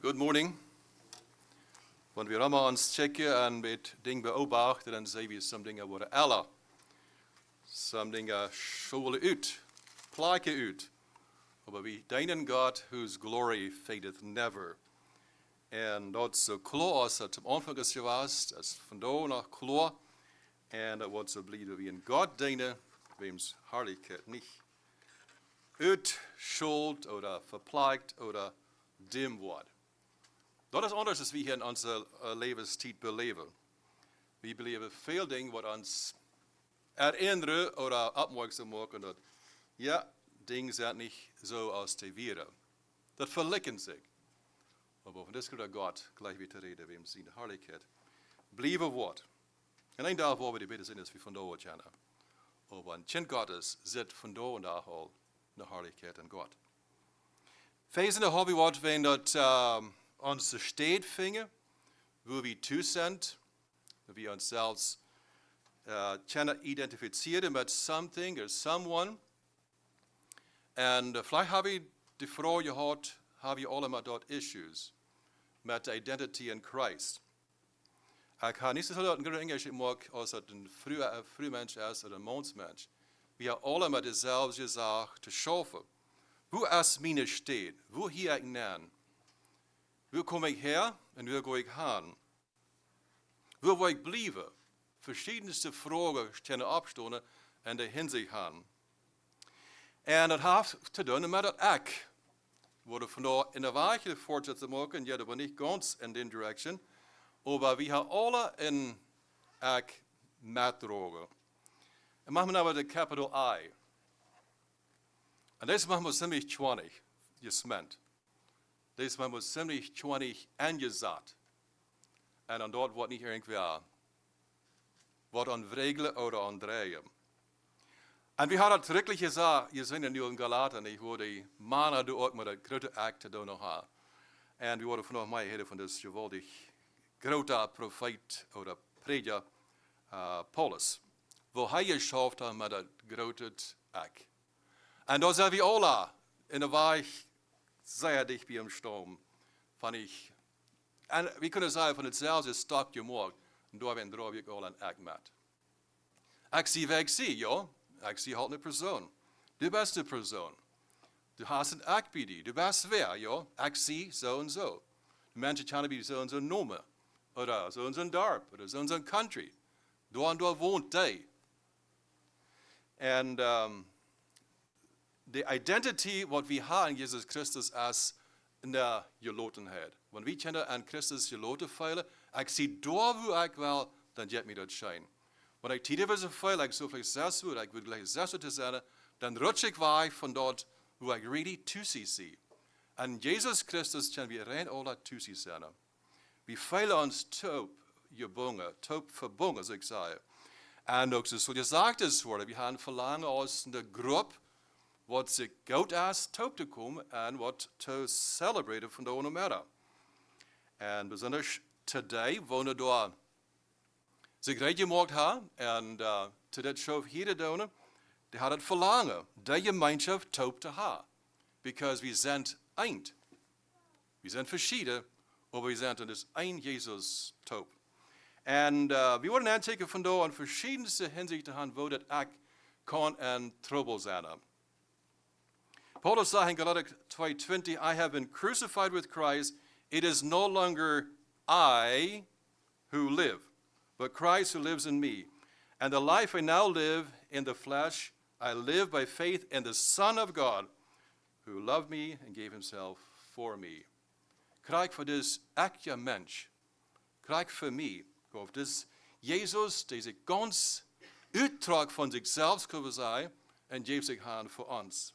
Good morning. Wenn wir immer uns checken und mit Dingen beobachten, dann sehen wir, some Dinge worden älter. Some Dinge schwelen uit, plagen uit. Aber wir dienen Gott, whose glory fadeth never. Und dat is zo klar als het am Anfang is geweest, als van daar naar klar. En dat wordt zo blijven wie in God dienen, wems Herrlichkeit nicht uitschuld oder verplagt oder dim wordt. Dat is anders als we hier in onze levenstijd beleven. We beleven veel dingen wat ons erinneren oder opmerksam maken dat, ja, dingen zijn niet zo als te wären. Dat verlikken zich. Aber von das kommt Gott gleich wieder reden, wem sie in der Herrlichkeit blieben wird. Und ein Tag, wo wir die Bitte sind, ist wie von da kennen. Aber ein Kind Gottes sitzt von da und da in der Herrlichkeit an Gott. Feisende haben wir, wenn das uns steht fingen, wo wir zu sind, wo wir uns selbst identifizieren mit something or someone. Und vielleicht habe ich die Frage gehabt, have you allemaal dort issues met de identity in Christ. Ik ga niet zo dat een Engels maken als het een frühmensch is of een mensmensch. We hebben allemaal dezelfde zaak te schaffen. Hoe is mijn steed? Hoe hier ik nan? Hoe kom ik her en hoe ga ik heen? Hoe wil ik blijven? Verschiedenste vragen kunnen opstaan en de hinsicht gaan. En dat heeft te doen met dat ik. Worden vandaag in der Weiche fortsetzen machen, ja, aber nicht ganz in den Direction. Aber wir haben alle in Eck mittragen. Und machen wir aber das Capital I. Und das machen wir ziemlich 20 gesmeint. Das machen wir ziemlich 20 angesagt. Und dann dort wird nicht irgendwer, wird an Regeln oder an Drehen. Und wir haben das wirklich gesagt, wir sind in den Galaten, ich wurde Mana dort mit der großen Akte da noch haben. Und wir wurden von noch mal von das gewaltig große Prophet oder Prediger Paulus, wo er geschafft hat mit der großen Akte. Und da sind wir alle in der Weich sehr dicht wie im Sturm, fand ich. Und wir können sagen, von demselben Stock gemacht, und da haben wir alle ein Akte mit. Ich sehe, wer ich sehe, ja. Ik zie halt eine Person. Du bist eine Person. Du hast ein Act bei dir. Du bist wer, ja? Ich sehe so und so. Die Menschen kennen wie so und so Name. Oder so und so ein Dorf. Oder so und so ein Country. Da und da wohnt die. Und die Identity, was wir haben in Jesus Christus, ist in der Gelotenheit. Wenn wir kennen an Christus geloten feilen, ich sehe da, wo ich will, dann geht mir das schein. Wenn ich tätig so viel, ich so viel selbst würde, ich würde gleich selbst zu sein, dann rutsche ich weich von dort, wo ich really zu sie sehe. Und Jesus Christus können wir rein alle zu sie sein. Wir feilen uns taub gebungen, taub verbunden, so ich sage. Und auch so gesagt ist worden, wir haben Verlangen aus der Gruppe, was sich gut ist, taub zu kommen und was zu celebraten von der ohne mehr. Und besonders today, wo wir da sich recht gemacht haben, und zu der schuf jeder da, der hat das Verlangen, die Gemeinschaft taub zu haben. Because wir sind ein. Wir sind verschieden, aber wir sind in das ein Jesus taub. Und wir wollen anziehen von da an verschiedenste Hinsichten haben, wo das auch kann ein Trouble sein. Paulus sagt in Galater 2:20, I have been crucified with Christ. It is no longer I who live, but Christ who lives in me. And the life I now live in the flesh, I live by faith in the Son of God, who loved me and gave himself for me. Krijg voor dus echte mens. Krijg voor mij. Of dus Jezus, deze ganz uittrag van zichzelf kunnen zijn en geeft zich aan voor ons.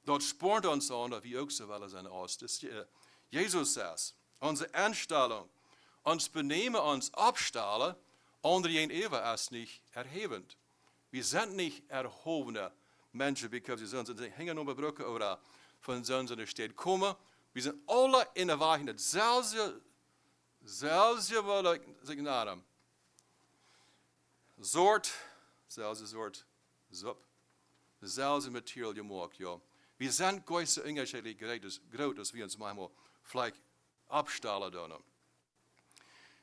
Dat spoort ons aan dat we ook zo willen zijn als. Dus Jezus is onze instelling. Ons benemen, ons opstellen, onder een eeuwen is niet erhebend. We zijn niet erhobene mensen, because we zijn hingen op de bruggen oder van zo'n stad komen. We zijn alle in de wagen hetzelfde wat ik zeg soort zup. Dezelfde materiaal gemaakt, ja. We zijn gewoon zo onderscheidelijk groot als we ons manchmal vielleicht opstellen doen.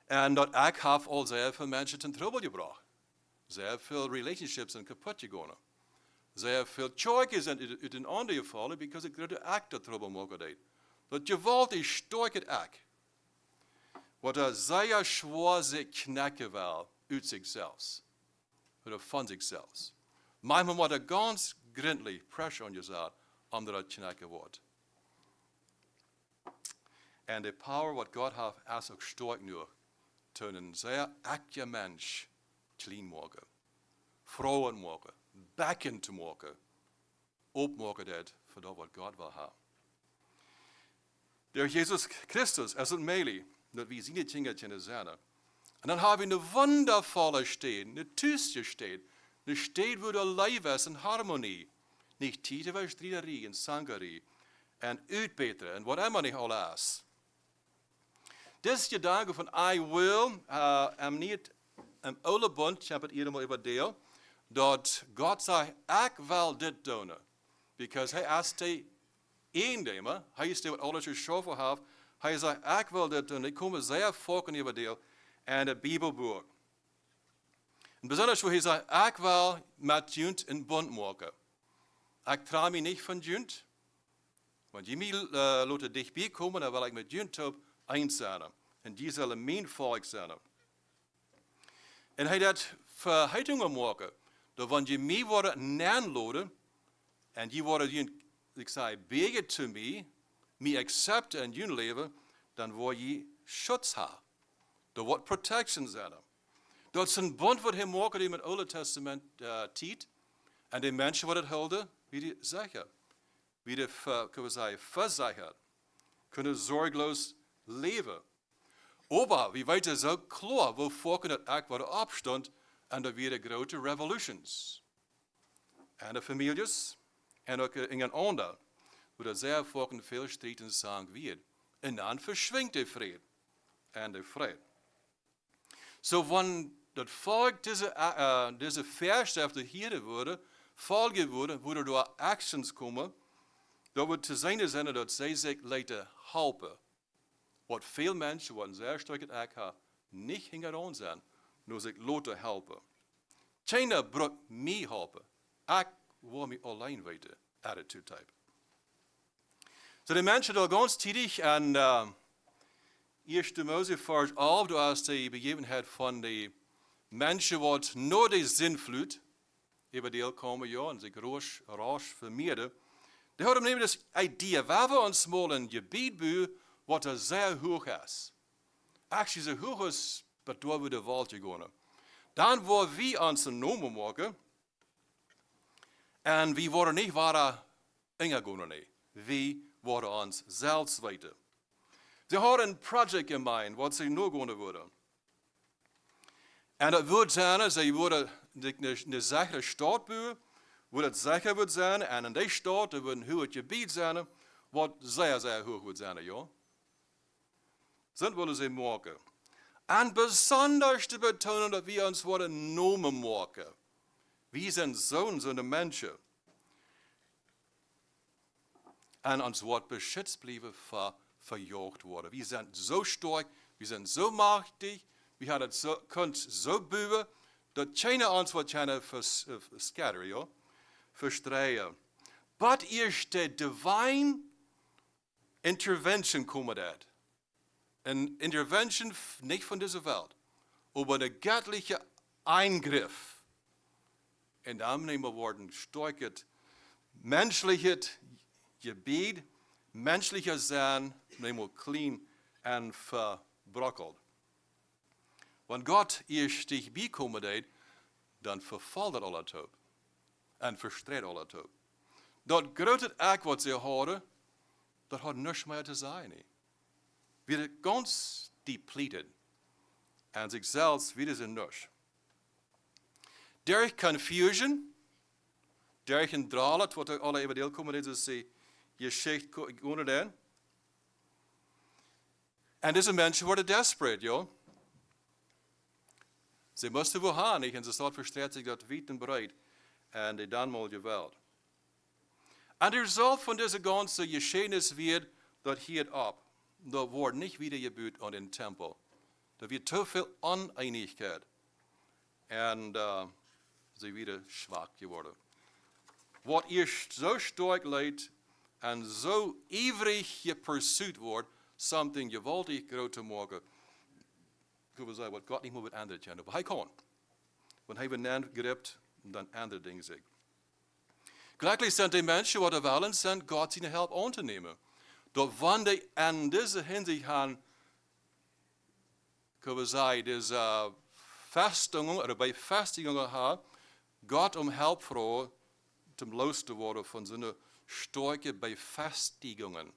En dat ik heb al zeer veel mensen ten trouble gebracht. Zeer veel relationships zijn kapot gegaan. Zeer veel choices zijn uit een ander gevallen, because ik de ik dat trouble maken deed. Dat geweld is sterk het ik. Wat er zeer zwaar zich knacken wil uit zichzelf. Oder van zichzelf. Manchmal moet er ganz gründlich pressure on jezelf, omdat het knacken wordt. En de power wat God heeft, is ook sterk nu. Toen een zeer echte mens clean maken. Vrouwen maken. Bekken te maken. Opmaken dat voor dat wat God wil hebben. Door Jezus Christus is het meelig dat we zien dingen in de zijn. En dan hebben we een wondervolle stad, een tuiste stad. Een stad waar de leven is in harmonie. Niet tijden striderie en zangerie. En uitbeteren en wat immer niet al is. Dit gedanke van I will, niet een oude bond, ik heb het hier over deel, dat God zei, ik wil dit doen. Because hij is de eennemer, hij is de wat alles geschaffen heeft. Hij zei, ik wil dit doen. Ik kom zeer vaak in over deel en het Bibelboek. En bijzonder waar hij zei, ik wil met junt een bond maken. Ik trouw me niet van junt, want je mij laten dichtbij komen, dan wil ik met junt op eins zijn. En die zullen mijn volk zijn. En hij dat verheitingen maken. Dat wanneer je mij worden naanloden, en die worden, ik zei, begen te mij accepten in je leven, dan word je schutz hebben. Er wordt protection zijn. Dat is een bond wat hij maakt in het Oude Testament tijd. En de mensen wat het houden, wie die zeggen. Wie die, kunnen we zeggen, verzekerd. Kunnen zorgloos leven. Maar we weten zo klaar, we volken het echt wat opstond en er weer grote revolutions. En de families, en ook in een ander, waar er zeer volken veel strijd zijn weer. En dan verschwingt de vrede en de vrede. Zo wanneer dat volk deze versterfte hier worden, volgen worden, waar er door actions komen, dat wordt te zijn dat zij zich laten helpen. Wat veel mensen, wat een zeer sterk het ek hebben, niet hingen zijn, nur zich laten helpen. China brok mij helpen. Ik wil me alleen weten, attitude type. So de mensen die ganz tidig en 1 Mose vers 11, du hast die begevenheid van de mensen wat na de zinvloed, über deel komen ja, en zich rasch vermeerden, die hadden nemelijk das idee, waar we ons mal een gebied bouwen, wat er zeer hoog is. Actually, zo hoog is, waardoor we de wald gaan. Dan worden we ons een naam maken. En we worden niet waar ingegaan. Nee. We worden ons zelfs weten. Ze hadden een project in mind, wat ze nu gaan worden. En dat wordt zijn, ze worden een zekere stad bouwen, waar het zeker wordt zijn. En in die stad wordt een hoog gebied zijn, wat zeer, zeer hoog wordt zijn. Ja? Dat willen ze maken. En besonders te betonen dat we ons worden nomen maken. We zijn zo'n mensen. En ons wordt beschützt blijven verjaagd worden. We zijn zo sterk, we zijn zo machtig, we hebben het kunt zo bouwen, dat China ons wordt scatteren, ja? Verstreien. But eerst de divine intervention komt uit. Een intervention niet van deze wereld, maar de göttliche Eingriff. En daarmee worden sterk het menselijke gebied, menselijke zijn, nemen clean en verbrokkeld. Wanneer God eerst dichtbij komen deed, dan vervalt dat al het op. En verstreedt al het op. Dat grote ek wat ze horen, dat had niks meer te zijn. We zijn ganz depleted. En zichzelf weer zijn niks. Door confusion, door een draad, wat alle even deel komen, is ze je zegt gewoon dan. En deze mensen worden desperate, joh. Ze moesten wel gaan, en ze staat verstreed zich dat wiet en breed. En die dan mal geweld. En de result van deze ganze geschehnis weer dat hier op. da wordt nicht wiedergebeut an den Tempel. Da wird zu viel Uneinigkeit. Und sie wieder schwach geworden. Wat ihr so stark leid und so ivrig gepursued wordt, something gewaltig groot te maken. Ik wil zeggen, wat God niet meer wat ändert. Aber hij kan. Wenn hij benannt geribt, dann ändert Dinge sich. Gleichzeitig sind die Menschen, die wollen, sind Gott seine Hilfe anzunehmen. Doch wenn die in dieser Hinsicht haben, können wir sagen, diese Festungen oder bei Festigungen haben, Gott Hilfe fragen, zum loszuwerden von so einer starken Befestigungen.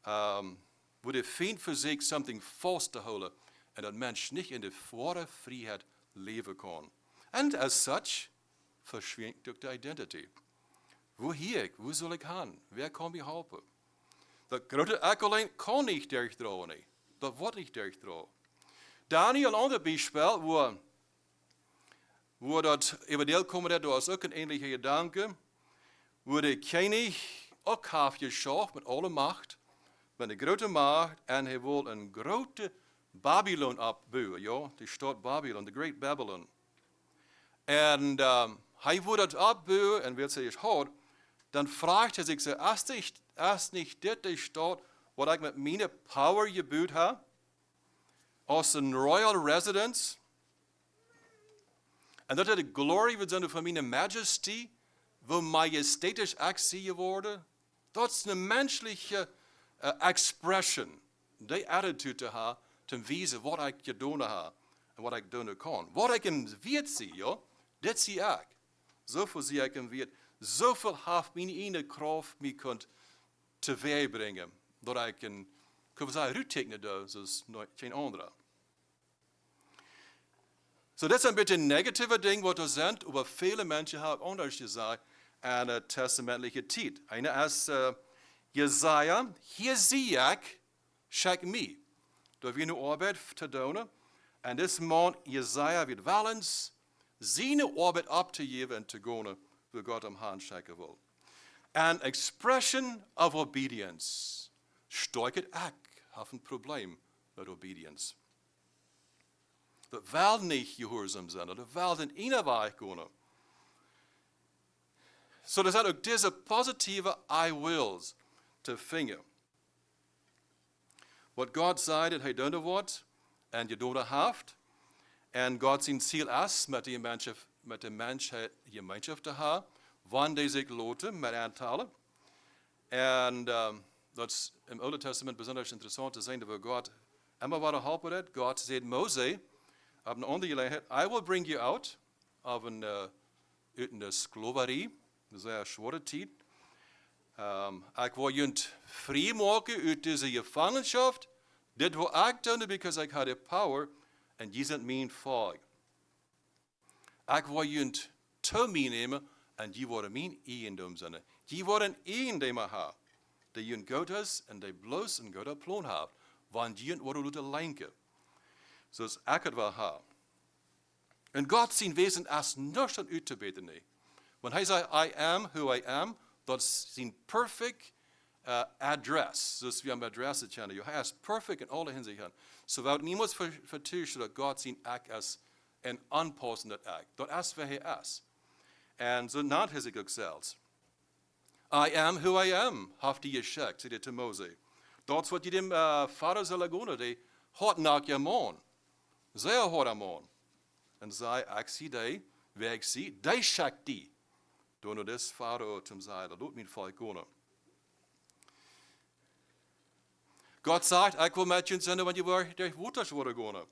Wo der Feind für sich something festzuhalten und der Mensch nicht in der volle Freiheit leben kann. Und as such verschwindet durch die Identity. Woher? Wo soll ich hin? Wer kann mir helfen? Das große Ich allein kann nicht durchtrauen. Das wird nicht durchtrauen. Daniel, ein anderes Beispiel, wo das Evangelium kommt, da ist auch ein ähnlicher Gedanke, wo der König auch geschafft mit aller Macht, mit einer großen Macht, und er wollte ein großes Babylon abbauen, ja, die Stadt Babylon, the Great Babylon. Und er wollte das abbauen, und wenn es hat, dann fragt er sich, ist nicht das die Stadt, was ich mit meiner Power gebaut habe, aus einer Royal Residence? Und dat de glorie wird zijn van mijn majesty, wo majestätisch actie geworden. Dat is een menselijke expression. Die attitude te hebben, te wijzen wat ik gedaan heb en wat ik doen kan. Wat ik in Wirt zie, ja, dat zie ik. Zoveel zie ik in Wirt. Zoveel heeft mijn ene kracht mij kunt teweeg brengen. Dat ik kan zeggen, uittekenen dat is geen andere. So, das ist ein bisschen negative Ding, was das sind, aber viele Menschen haben anders gesagt, eine testamentliche Zeit. Einer ist Jesaja, hier sehe ich, schick mich. Da wir eine Arbeit zu tun, und das Mann Jesaja wird willens, seine Arbeit abzugeben und zu gehen, wo Gott am Herrn schicken will. An expression of obedience. Steuert ich auf ein Problem mit Obedience. Dat wil niet gehoorzaam zijn, dat wil in ene weg gaan. So, er zijn ook deze positieve I wills te vinden. Wat God zei dat hij doen wordt, en je doen heeft, en God zijn ziel is met de mensheid gemeenschap te hebben, wanneer die zich loten met aantallen. En dat is im Oude Testament besonders interessant te zijn, dat God immer weer helpen heeft. God zei Moses, op een andere gelegenheid, I will bring you out uit de slaverie, dat is een zware tijd. Ik wil je vrij maken uit deze gevangenschap. Dit wil ik doen, because ik had de power, en je bent mijn volk. Ik wil je te meenemen, en je wordt mijn eigendom zijn. Je wordt een eigendom hebben, die je God is, en die bloos een God plan heeft, want je wordt te lenken. Zoals ik het wel heb. En God zijn wezen is niets aan uit te beten. Wanneer hij zegt, I am who I am, dat is zijn perfect adres. Zoals we een adres kennen. Hij is perfect in alle hinsichten. Zodat niemand vertuigt dat God zijn ik is een aanpassende ik. Dat is wie hij is. En zo naht hij zich ook zelfs. I am who I am, heeft hij gezegd, zei hij te Moses. Dat is wat je dem vader zullen doen, die hart naar je man. Zeer hard am aan. En zei, ik zie die, wie ik zie, die schakt die. Toen das Pharao zum zei, dat doet mijn volk gaan. God sagt, ik wil met je zenden, want je wordt durch Waters worden gaan.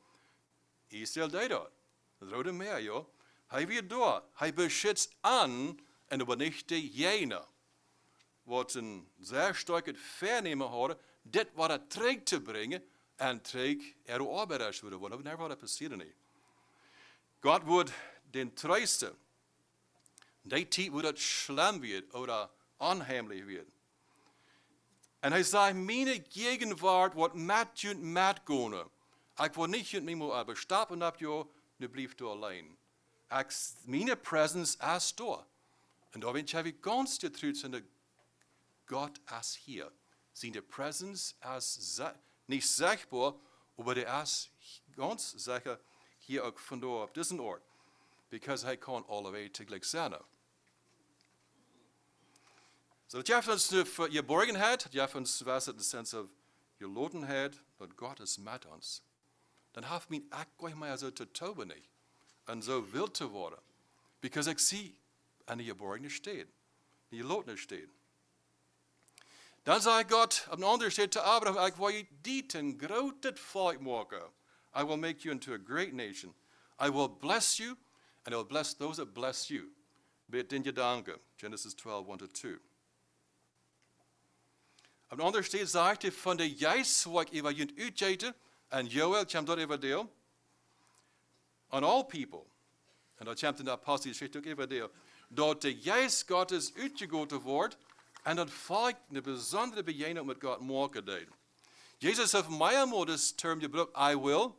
Israel deed dat. Het Rode Meer, ja. Hij weer door. Hij beschützt aan en übernichtet jene. Wat een zeer sterk vernemen hadden, dit wat er terug te brengen, en terug arbeiders worden. Want dat wat passiert niet. God wordt den treuste. Die tijd wo dat schlimm wird oder onheimlich wird. En hij zei, mijn gegenwart wordt met je met gaan. Ik wil niet je meer maar stappen op je, nu blijft je alleen. Mijn presence is daar. En daar heb ik ganz getrouwd zijn dat God is hier. Seine Präsenz ist nicht sichtbar, aber der ist ganz sicher hier auch von da auf diesen Ort. Because hij kan alle wegen tegelijk zijn. So, dat geeft ons voor je borgenheid, dat geeft ons was in the sense of je lotenheid, dat God is met ons. Dan heeft mijn echt gleich maar zo te toben niet. En zo wild te worden. Because ik zie aan je borgen steht. In je loten steht. Dan zei God, op een andere steht te Abraham, ik wil je die ten grote volk maken. I will make you into a great nation. I will bless you, and I will bless those that bless you. Bid in je danken. Genesis 12, 1-2. Op een andere steht zegt hij, van de jijswijk even junt uitjeten, en Joel komt dat even deel. On all people. En dat komt in de apostelgeschichte ook even deel. Dat de jijs Gottes uitgegoten wordt, en dat volk een bijzondere bejening met God maken deed. Jezus heeft mij eenmaal das term gebruikt, I will.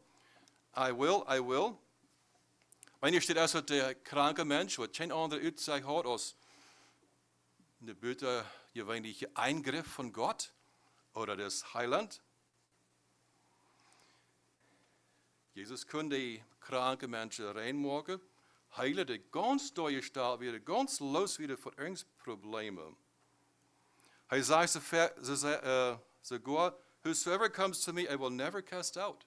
I will, I will. Maar hier steht als dat de kranke mens, wat geen andere uitzicht had als de buitengewöhnliche Eingriff von Gott oder des Heiland. Jesus kon die kranke mensen reinmaken, heilen, die ganz durchgestalt werden, ganz los wieder von Angstproblemen. Hij zei sogar, whosoever comes to me, I will never cast out.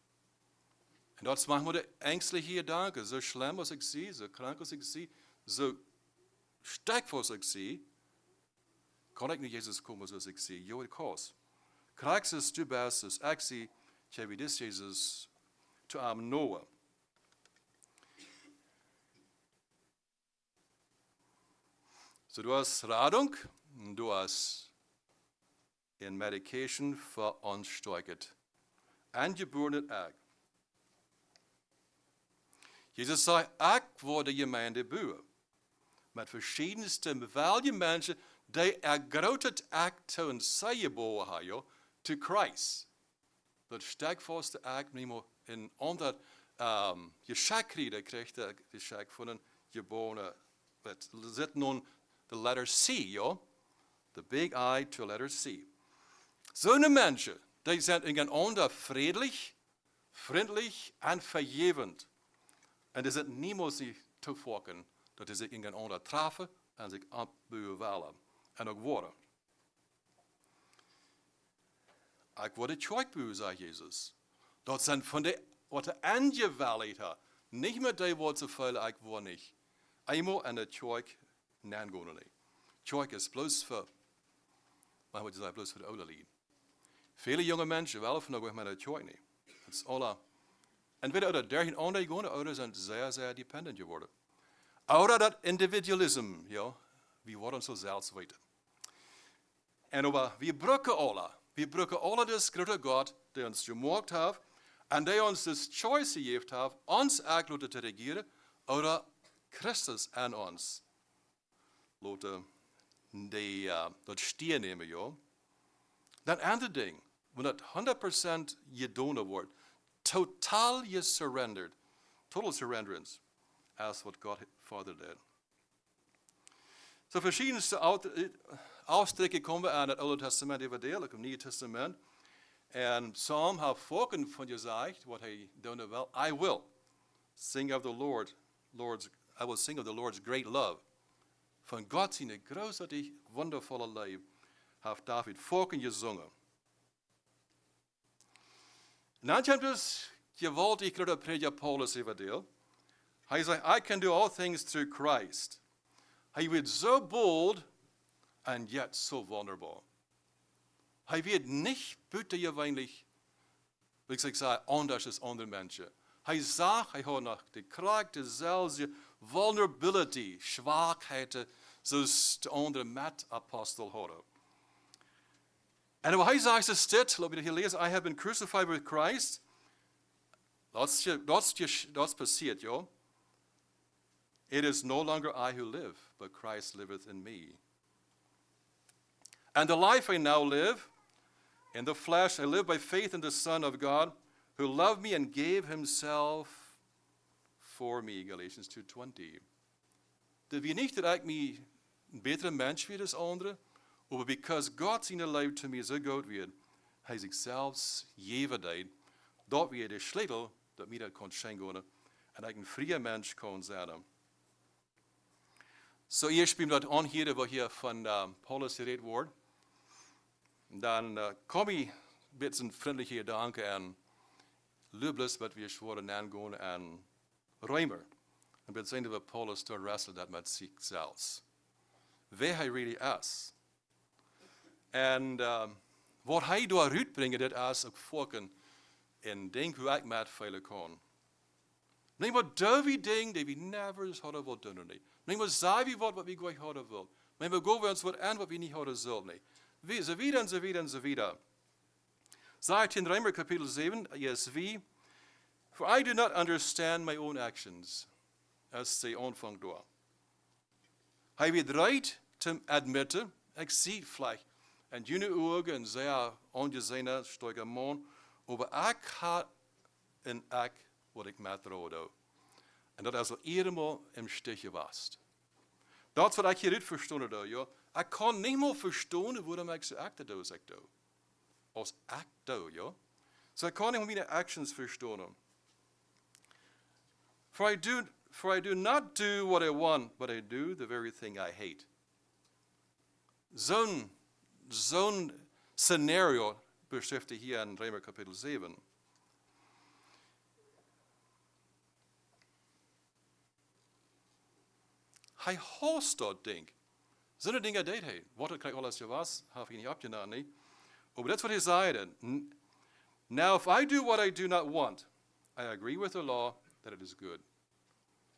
En dat maakt me de ängstliche Gedanken. Zo schlimm als ik zie, zo krank als ik zie, zo sterk als ik zie, kan ik naar Jezus komen zoals ik zie. Jo, ik koos. Krijg is du best, als ik zie, tja, wie dit Jezus te arm Noah. So, du hast Radung, du hast een medication veransteuert. Angeboren Egg. Jezus zei, ik word de gemeente bouwen. Met verschiedenste welke mensen die groot act toen zij geboren hebben, to Christ. Dat sterkvaste act niet meer in onder geschenk krijgt, de geschenk van een geboren. Het zit nun de letter C, ja? The big I to letter C. Zo'n mensen, die zijn in een ander vriendelijk, vriendelijk en vergevend. En die zitten niemals zich te volken dat die zich in een ander treffen en zich opbouwen willen. En ook worden. Ik word een tjoikboer, zei Jezus. Dat zijn van de, wat de angewelligheid had. Niet meer die woord te vullen, ik word niet. Eenmaal en de tjoik, nee, gewoon niet. Tjoik is bloos voor, maar wat is dat bloos voor de oude lieden. Vele jonge mensen wel van met de tjoik niet. Het is alle. En weer uit dergelijke andere gewone ouders zijn zeer, zeer dependent geworden. Ouder dat individualisme, ja, we worden zo zelfs weten. En aber we brücken alle das grote God, die ons gemaakt heeft, en die ons das choice gegeven heeft, ons eigenlijk te regieren, oder Christus en ons. Laten dat stier nemen, ja. Dan ander ding, wanneer dat 100% gedaan wordt, total surrendered, total surrenderance, as what God Father did. So verschiedenste Ausdrücke komen we aan het Oude Testament even deel, ook het Nieuwe Testament. En Psalm heeft volken van gezegd, wat hij doen wil. I will sing of the I will sing of the Lord's great love. Van God zijn großartig, wondervolle leven, heeft David volken gezongen. En dan komt dus geweldig grote prediker Paulus even deel. Hij zegt, I can do all things through Christ. Hij werd zo bold en yet zo vulnerable. Hij werd niet buitengewöhnlich, wie ik zei, anders als andere mensen. Hij zag, hij had nog de kracht, dezelfde vulnerability, zwakheden, zoals de andere met apostel hadden. En wat hij zegt is dit, laat me dat hier lezen, I have been crucified with Christ. Dat is passiert, ja. It is no longer I who live, but Christ liveth in me. And the life I now live, in the flesh, I live by faith in the Son of God, who loved me and gave himself for me, Galatians 2:20. Dat wie niet dat ik me een betere mens weer als anderen, Aber because Gott zijn leven zu mir so gut wird, hij zichzelf geven deed, dat wir de sleutel, dat mir dat kon schenken en ik een vrije mens kon zijn. So eerst beim dat aan hier, waar hier van Paulus geredet wordt, dan kom ik een beetje vriendelijke gedanken aan Lublus, wat we schworen aangaan aan Reimer. En we zien dat Paulus door wrestelt dat met zichzelf. Wie hij really is. En wat hij door uitbrengt, dat is ook volken en denk hoe ik met velen kan. Neem maar dovie ding die we never hadden willen doen. Neem maar zei we wat we graag hadden willen. Neem maar gaan we ons wat aan wat we niet hadden zullen. Zo wieder en zo wieder en zo wieder. Sagt in Reimer kapitel 7, yes, wie? For I do not understand my own actions, as they aanvang door. Hij weet right te admitten, ik zie vielleicht, en jene ogen en zeer ongezene stoike man, maar ik had en ik wat ik met rode. En dat is al eenmaal im Stich was. Dat wat ik hier niet verstaan doe, ja. Ik kan niet meer verstaan waarom ik zo acte doe als ik doe. Als ik doe, ja. So ik kan niet meer mijn actions verstaan. For I do not do what I want, but I do the very thing I hate. Zo'n scenario beschrijft hij hier in Reimer kapitel 7. Hij haast dat ding. Zo'n dingen deed hij. Wat ik alles je was, heb ik niet opgenomen. Maar dat is wat hij zei. Now if I do what I do not want, I agree with the law that it is good.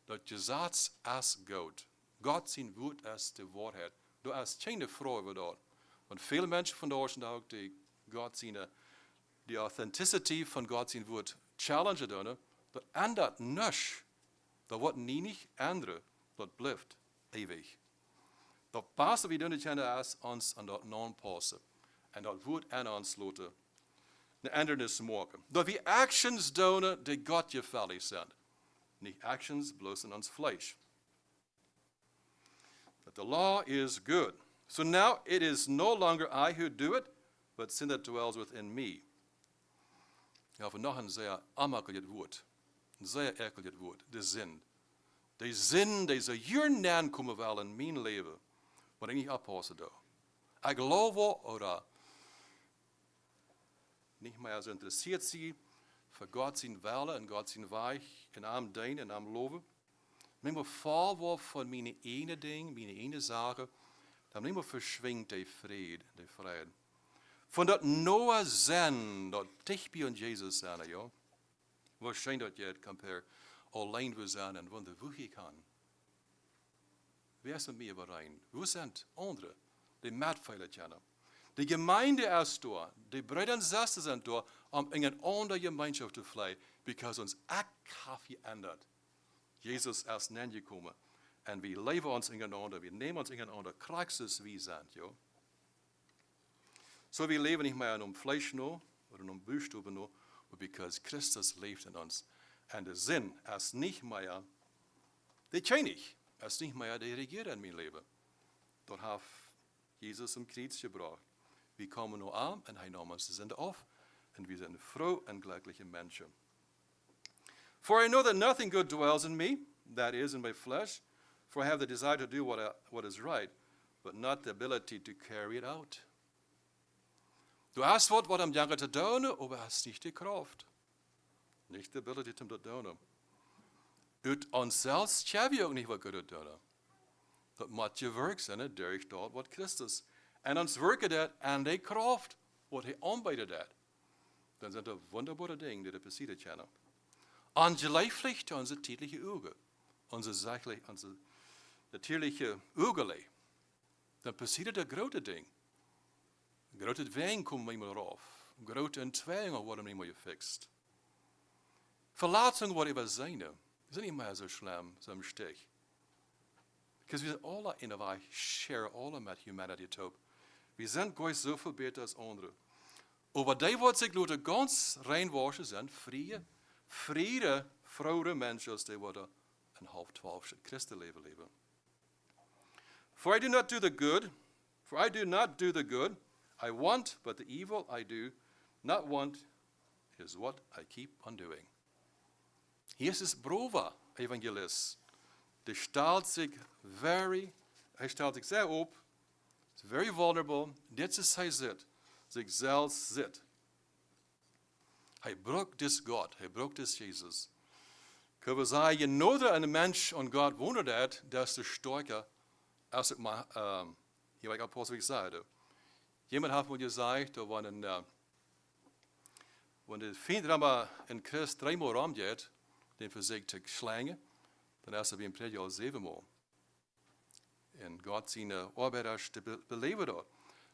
Dat Gesetz is goed. God zijn woord is de waarheid. Er is geen vraag over dat. Want veel mensen vandaag ook die God zijn, die authenticity van God zijn woord challenge doen, dat ändert niets. Dat wordt niet andere. Dat blijft eeuwig. Dat passen we doen is ons aan dat non-passen. En dat wordt aan ons laten een andernis maken. Dat we actions doen die God gefällig zijn. Niet actions bloos in ons vlees. But the law is good. So now it is no longer I who do it, but sin that dwells within me. Ja, voor nog een zeer amakkelijk woord. Een zeer ekelig woord. De zin. De zin, die ze hier naam komen wel in mijn leven, wat ik niet oppassen doe. Ik geloof wel, oder niet meer zo interessiert zijn voor God zijn willen en God zijn weg en am dienen en am loven. Neem maar voorwurf van mijn ene ding, mijn ene zaken, dan neem maar verschwingt de vrede. Van dat Noah zijn, dat dicht bij ons Jezus zijn, ja. Waarschijnlijk dat je het compare alleen we zijn en wanneer we gaan. Wer ist mit mir überein? Wo sind andere, die Mitfeiler kennen? Die Gemeinde ist da, die Brüder und Schwestern sind da, um in eine andere Gemeinschaft zu fliehen, because uns echt geändert. Jesus ist näher gekommen und wir leben uns ineinander, wir nehmen uns ineinander, Christus wie sind, ja. So wir leben nicht mehr in Fleisch nur oder in Buchstaben nur, aber because Christus lebt in uns. Und der Sinn ist nicht mehr, der König ist nicht mehr der Regierer in meinem Leben. Dort hat Jesus im Kreuz gebracht. Wir kommen nur an und er nahm uns die Sünde auf und wir sind froh und glückliche Menschen. For I know that nothing good dwells in me, that is in my flesh, for I have the desire to do what is right, but not the ability to carry it out. Du hast wat am Jange te doen, aber hast nicht die Kraft. Nicht die ability om te doen. Uit onszelf hebben we ook niet wat kunnen doen. Dat moet je werk zijn, durch dat wat Christus. En ons werken dat aan die kracht, wat hij aanbiedt dat. Dan zijn er wonderbare dingen die er passieren kunnen. Angelijflich onze tijdelijke ogen. Onze natuurlijke ogen. Dan passiert er grote dingen. Grote dwang komen we maar af. Grote entwingen worden niet meer gefixt. Verlating wordt even zijn. Is niet meer zo schlimm, zo'n stich. Because we zijn alle in de weg, share alle met humanity top. We zijn gewoon zoveel beter als anderen. Aber die wordt zich laten ganz reinwaschen zijn, vrije, vroere mensen als die worden een half 12 Christenleven leven. For I do not do the good, For I do not do the good I want, but the evil I do not want is what I keep on doing. Hier ist es Brova-Evangelist. Hij stelt zich sehr op, is very vulnerable. Dit is hij zit, zichzelf zit. Hij broekt dus God, hij broekt dus Jezus. Kunnen we zeggen, je nodig een mens aan God wondert, des te sterker, als ik maar, hier wat ik apostel zei. Jemand hat mir gesagt, wenn der Feind in Christ 3 Mal rumgeht, den versucht zu schlagen, dann ist wie ein Predigt 7 Mal. Und Gott seine Arbeiter beleven dort.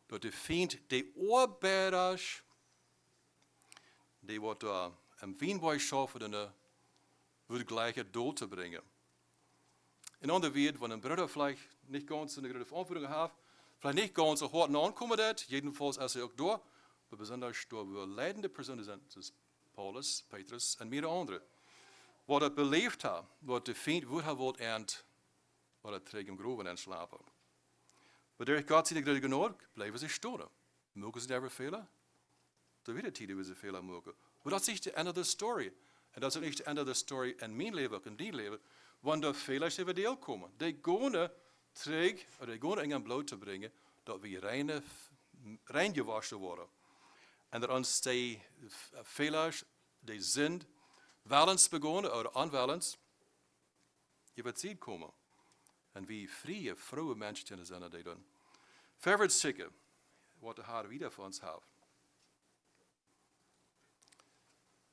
Dort der Feind, die Arbeiter, die wird im Wienbeuch schaffen, und wird gleich ein Doel zu bringen. In andere Welt, wenn ein Bruder vielleicht nicht ganz eine gute Verantwortung hat, vielleicht nicht ganz so hart ankommen wird, jedenfalls als auch da, aber besonders da wir leidende Personen sind, das ist Paulus, Petrus und mehrere andere. Was er beleefd hat, was der Feind wohl hat ernst, was er trägt im Gruben entschlafen. Aber durch Gott sie gerade genug, bleiben sie stehen. Mögen sie never fehlen? Da wird die wie sie fehlen mögen. Aber das ist nicht das Ende der Story. Und das ist nicht das Ende der Story in mein Leben, in dein Leben, wenn da Fehler über die kommen. Die gehen trägt, oder die gehen in ein Blut zu bringen, dass wir rein gewaschen worden. Und dass uns die Fehler, die sind, wellens begonnen oder unwellens, über die Zeit kommen. Und wie frie, frohe Menschen sind die dann. Verwirrt sicher, was der Herr wieder für uns hat.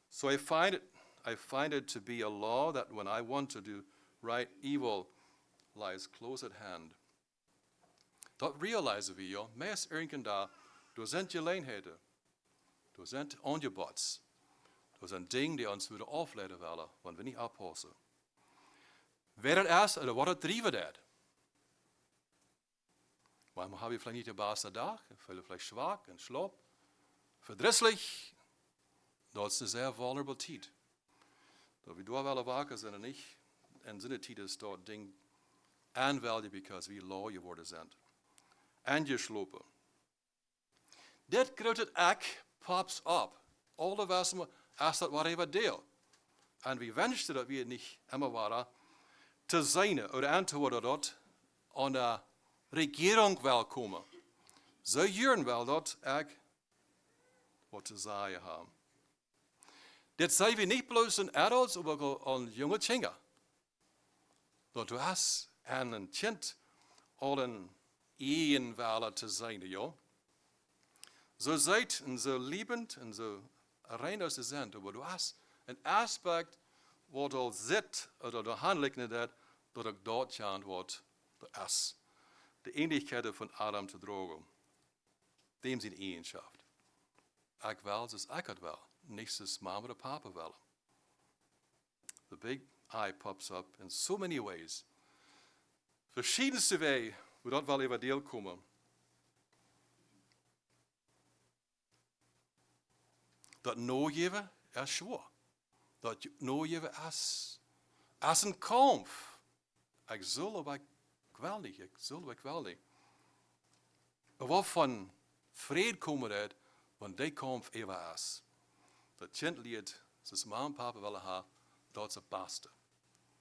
So I find it to be a law that when I want to do right, evil lies close at hand. Dat realizen we, ja. Meest irgenden daar, door zijn gelegenheden, door zijn angebods, door zijn dingen die ons willen afleiden willen, wanneer we niet oppassen. Wer het is, oder wat het drijven dat? Manchmal habe ich vielleicht nicht den besten Tag, vielleicht schwach und schlapp, verdrisslich. Dat is een zeer vulnerable tijd. Dat we door willen waken zijn en niet. En zijn tijd is dat ding aanwelden, because we law geworden zijn. Aangeslopen. Dit grote ek pops op. Alle wissen, als dat wat even deel. En we wensen dat we het niet immer waren, te zijn, oder aan te worden dat aan de regering wel komen. Zo juren wel dat ik wat te zeggen hebben. Dit zijn we niet bloos aan adults, maar ook aan jonge kinderen. Dat du hast een kind al een eenweiler te zijn, ja. Zo zijt en zo liebend en zo rein als ze zijn, maar du hast een aspect wat al zit, oder de handelijkheid dat ook dat gaan wordt, dat is. De ähnlichkeit van Adam te drogen. Dem zijn eigenschaft. Ik wel, dus ik het wel. Nichts is mama oder papa willen. The big eye pops up in so many ways. Verschiedenste wegen, hoe dat wel even deel komen. Dat noogeven is schwer. Dat noogeven is een kamp. Ik zal maar geweldig. Maar wat van vrede komen uit, want die kamp even is. Dat kind leert, zoals mama en papa willen hebben, dat is het beste.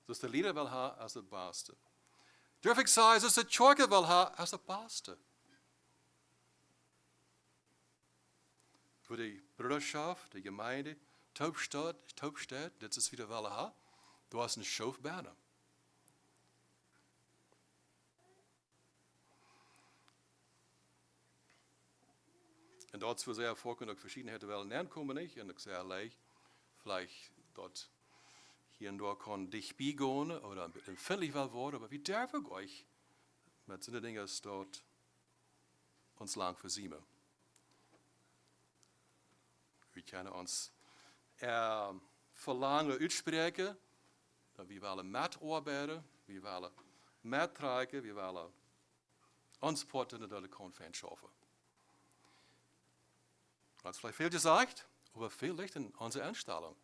Zoals de leider wil hebben, is het beste. Durf ik zeggen, zoals de kerk wil hebben, is het beste. Voor de broederschap, de gemeinde, Taubstadt, dit is wieder willen hebben, du hast een schoof bijna. En dat is sehr vorkommen, ook verschiedenheden wel aankomen niet. En ik zei alleen, vielleicht dat hier en daar kan dichtbij gaan, oder empfindlich wel worden, aber wie darf ik euch met zo'n dingen dort ons lang versiemen. We kunnen ons verlangen uitspreken, dat we willen metarbeiden, we willen mettragen, we willen ons porten dat ik kan schaffen. Dat is vielleicht viel gesagt, aber viel ligt in onze Einstellung.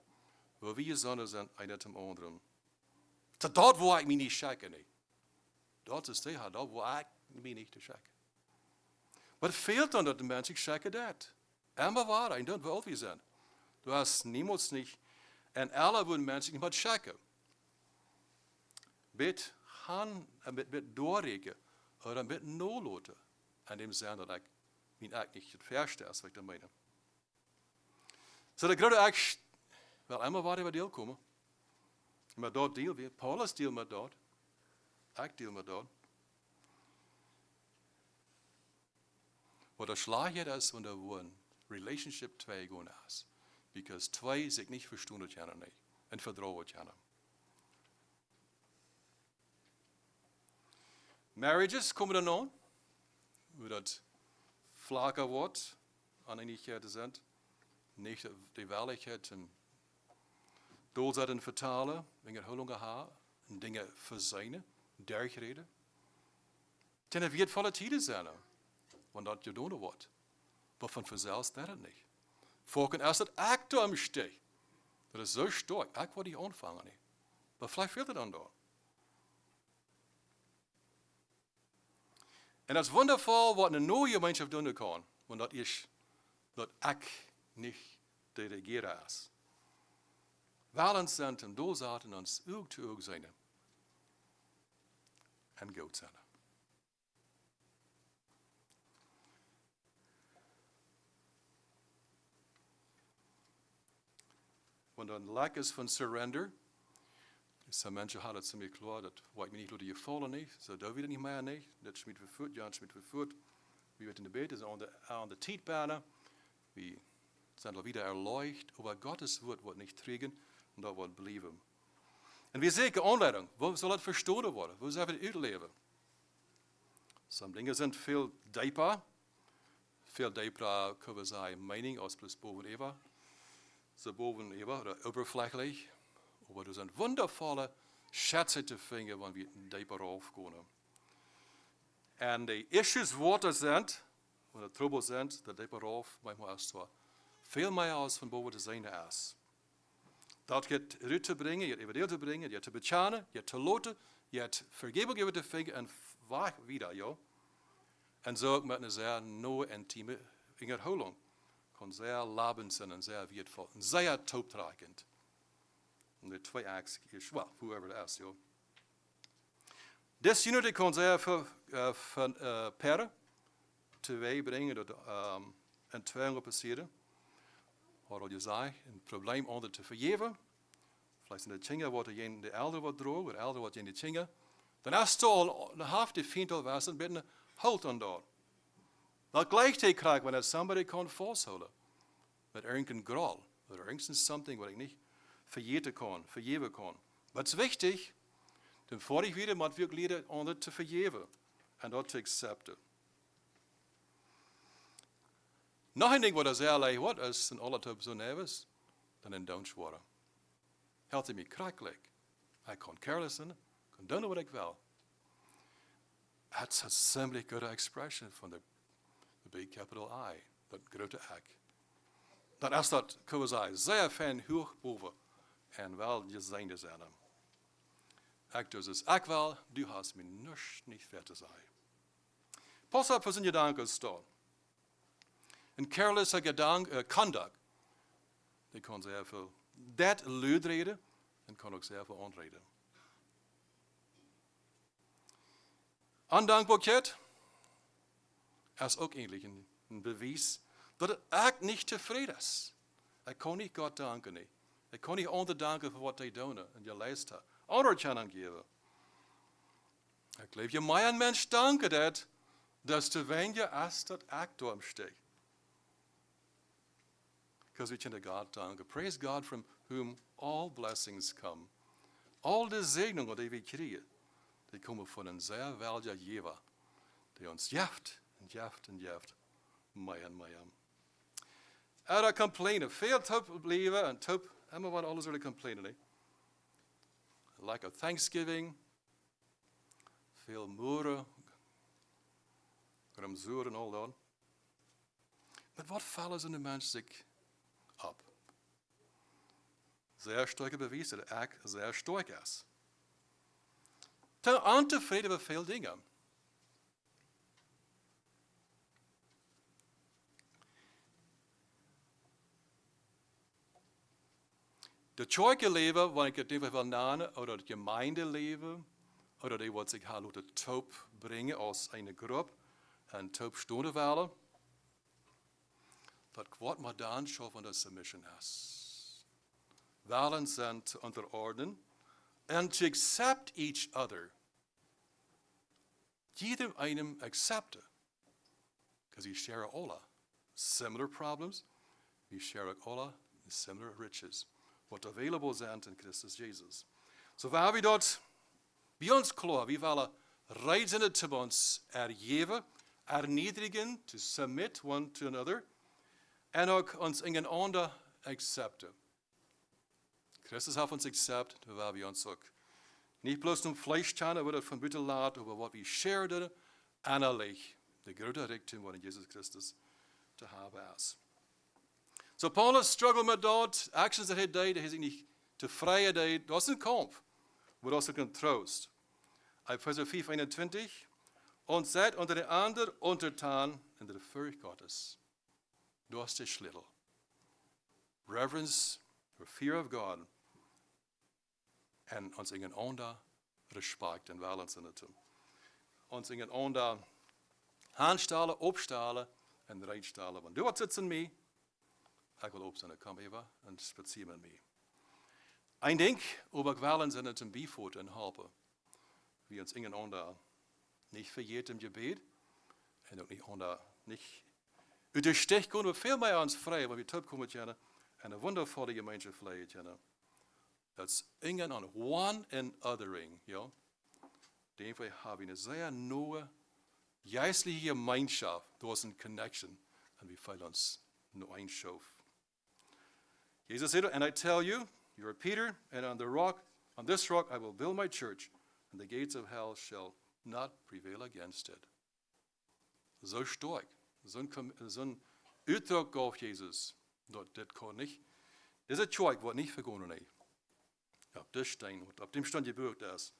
Wo wir Sonne sind, einer zum anderen. Dort, wo ich mich nicht schicke, nicht. Dort ist der, dort, wo ich mich nicht schicke. Wat fehlt dan dat de mensen checken dat? Immer waar, en dat wil we zijn. Du hast niemals nicht, en alle würden mensen niet meer checken. Met gaan en met doorrekenen, oder met noloten. En dem zijn dat ik mijn echt niet het verste is, wat ik dan meine. Zo de grote echt, wel immer waar we deel komen. Maar dort deel weer, Paulus deel met dort. Ik deel met dort. Wat de slaagheid is, wanneer we een relationship twee gaan is. Because twee zich niet verstaan het jaren niet. En vertrouwen het jaren. Marriages komen dan aan. Hoe dat vlaker wordt. Aaneenigheden zijn. Niet de waardigheid en doelzetten vertalen. Dingen hoe lang haar. En dingen verzijnen. Dergreden. Ten het volle tijden zijn. Want dat je doen wordt. Maar van vanzelf dat het niet. Volken erst het act omsteeg. Dat is zo sterk. Ik word die ontvangen niet. Maar vielleicht fehlt het dan door. En dat is wondervol wat een nieuwe gemeenschap doen kan. Want dat is dat ik niet de regeren is. Walend zijn en doelzaten ons oog te oog zijn. En goed zijn. Want een lack is van surrender. Some mensen hadden het ziemlich klar, dat wat ik me niet door je vallen niet, zo doen we het niet meer niet. Dat schmiet we voet, Jan schmiet we voet. We werden in de bed, is aan de tijdbanen. We zijn al wieder erleucht, aber Gottes Wort wordt niet kriegen en dat wordt blijven. En we zeker aanleiding, hoe zal het verstoren worden? Hoe zullen we het uitleven? Sommige dingen zijn veel dieper. Veel dieper kunnen we zeggen, mening als plus boven Eva. Zo boven Eva, oder oberflächlich. Aber er sind wundervolle Schätze zu finden, wenn wir dieper raufgehen. Und die issues Worte sind, wenn die Trouble sind, der dieper rauf, manchmal ist so viel mehr als von boven de zijne is. Dat je het uit te brengen, je het eventueel te brengen, je het te betjanen, je het te loten, je het vergebung geven te vinden en weg wieder, ja. En zo ook met een zeer nauwe, intieme ingerholing. Kan zeer labend zijn en zeer wertvoll en zeer toeptrekkend. En de twee acts is, well, whoever it is, ja. This unity kan zeer van peren teweeg brengen dat een tweeling passeren. Wat je zei, een probleem onder te vergeven. Vielleicht in de tjinga wordt er de elder wat droog, de elder wordt in de tjinga. Dan is het al een half de fiendel was en binnen halt aan daar. Dat gleichheid krijg wanneer somebody kan vasthouden. Met irgendein Groll, met irgendein something wat ik niet vergeven kan. Maar het is wichtig, dan voor ik wieder moet ik leren onder te vergeven. En dat te accepten. Nog een ding wat er zeer leicht wordt, is en alle top zo nervous, dan een downsch worden. Helpt hij me krakkelijk. Ik kan careless zijn, ik kan doen wat ik wil. Het is een ziemlich goede expression van de big capital I, dat grote ik. Dat is dat, kunnen we zeggen, zeer fijn hoog boven en wel je zijnde zijn. Ik dus is ik wel, du hast me niets niet ver te zeggen. Pas op voor zijn gedanken staan. Een careless conduct, die kan zeer veel dat luidreden en kan ook zeer veel onreden. Ondankbaarheid is ook eigenlijk een bewijs dat het echt niet tevreden is. Ik kan niet God danken. Nie. Ik kan niet anderen danken voor wat hij doet en je leest het. Anderen kunnen geven. Ik geloof je mij een mens danken dat te weinig is dat ik doorsteek. Because we can God danken. Praise God from whom all blessings come. All de zegeningen die we krijgen, die komen van een zeer welja Jehovah, die ons jeft en jeft en jeft. Mij en mij. Er complainen, veel top blijven en top, helemaal wat alles er complainen. Like a Thanksgiving, veel moeren, gramzoer en al dat. Maar wat vallen ze in de mens zich op? Zeer sterke bewijs dat ik zeer sterk is. Te ontevreden met veel dingen. De Kirchenleben, wanneer ik het even wil namen, oder het Gemeindeleben, oder die wat zich haar laten taub brengen als een groep en taub stonden willen, dat kwart maar dan schon van de submission is. Willen zijn te onderordnen en to accept each other. Jedem einem accepten. Because we share alle similar problems, we share alle similar riches. Wat available zijn in Christus Jezus. So waar we dat bij ons klaar, we willen reizen te ons ergeven, erniedrigen, to submit one to another, en ook ons in een ander accepten. Christus heeft ons accept, waar we ons ook niet bloos om Fleisch kennen, wat het van buiten laat, over wat we shared, en alleen de grote richting wat in Jezus Christus te hebben is. So Paulus struggle met dat, actions dat hij deed, hij zich niet tevreden deed, dat is een kamp, maar dat is ook een troost. Epheser 4:21, und seid unter den anderen untertan in der Furcht Gottes. Dat is de sleutel. Reverence, or fear of God, en ons in een ander respect en welzijn te doen. Ons in een ander aanstellen, opstellen en rijstellen. Want du wat zit in mij, ik wil opstaan, kom even en spazier met mij. Ik denk, over welzijn te bijvoeten en helpen. Wie ons in een ander niet vergeet im Gebet en ook niet uit de stich kunnen we veel meer ons vrij, want we terugkomen kennen en een wondervolle gemeenschap vleien kennen. Dat is ingen aan one anothering, ja. Daarvoor hebben we een zeer nauwe geistliche gemeenschap, door een connection en we feilen ons nog een schoof. Jezus zei, and I tell you, you are Peter, and on this rock I will build my church, and the gates of hell shall not prevail against it. Zo sterk, zo'n uitdruk gaf Jezus, dat dit kon niet. Deze Tjoik wordt niet vergonnen, nee. Op de steen, op dem stand gebeurd is,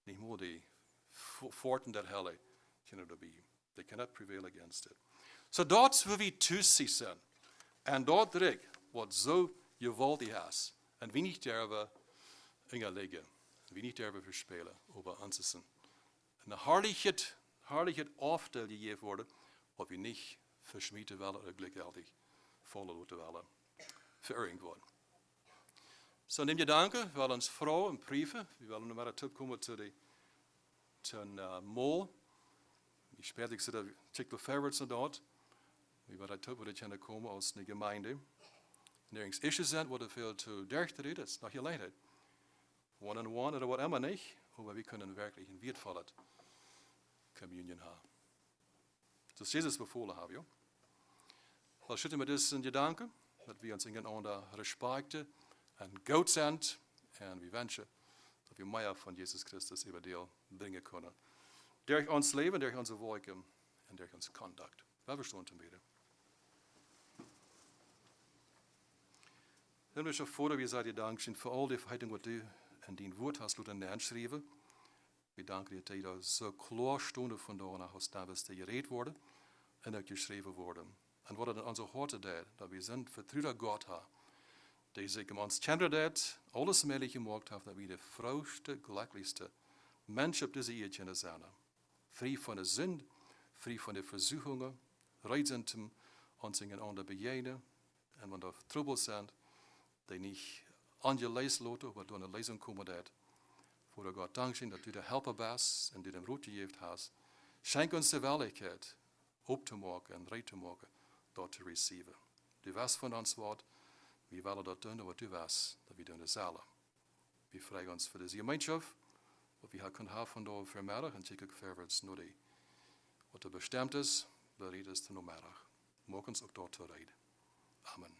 niet meer die forten der helle kunnen erbij. They cannot prevail against it. So dat is waar we tussen zijn. En dat druk wat zo geweldig is. En we niet durven ingelegen. We niet durven verspelen over ons zijn. En de hartelijkheid afdeel gegeven worden, wat we niet versmieten willen, of gelijkwaardig volle laten willen. Vereering worden. So neem je danken, we willen ons vrouw en brieven, we willen nog maar terugkomen tot een mol. Ik speel ik ze check favorites en dat. We willen terug komen als een gemeinde. Nergens issues zijn, wat er veel te dichter is, dat is nog je leidheid. One-on-one, oder wat immer niet, maar we kunnen werkelijk een wertvolle communion hebben. Dus Jezus bevolen hebben, ja. Wel, schütten we dus in gedanken, dat we ons in een ander respecten en goed zijn, en we wensen dat we meer van Jezus Christus über deel brengen kunnen. Durch ons leven, durch onze werken en durch ons conduct. We staan te bidden. Dan wil ik voor we zeggen danken voor al die verheiting wat u in die woord hast laten neerschrijven. We danken dat je zo klaar stonden vandaag als dat we gereed worden en ook geschreven worden. En wat het in onze harten deed, dat we zijn vertrouwde God hebben. Die zich om ons kinderen deed, alles mogelijk gemaakt heeft, dat we de vrouwste, gelukkigste mens op deze eeuw kunnen zijn. Vrij van de zin, vrij van de verzoekingen, reizend om ons in een ander bejeden. En wanneer er troubles zijn, die niet aan je lijst laten, maar door een lezing komen deed. Voor God dankzien dat u de helper bent en die de route geeft hast. Schenk ons de welligheid op te maken en recht te maken, dat te receiven. Du was van ons woord, we willen dat doen wat u was, dat we doen zullen. We vragen ons voor deze gemeenschap, wat we kunnen hebben vandaag vanmiddag en zeker verwaarts nog die. Wat er bestemd is, bereid is te nomiddag. Mogen ons ook dort te rijden. Amen.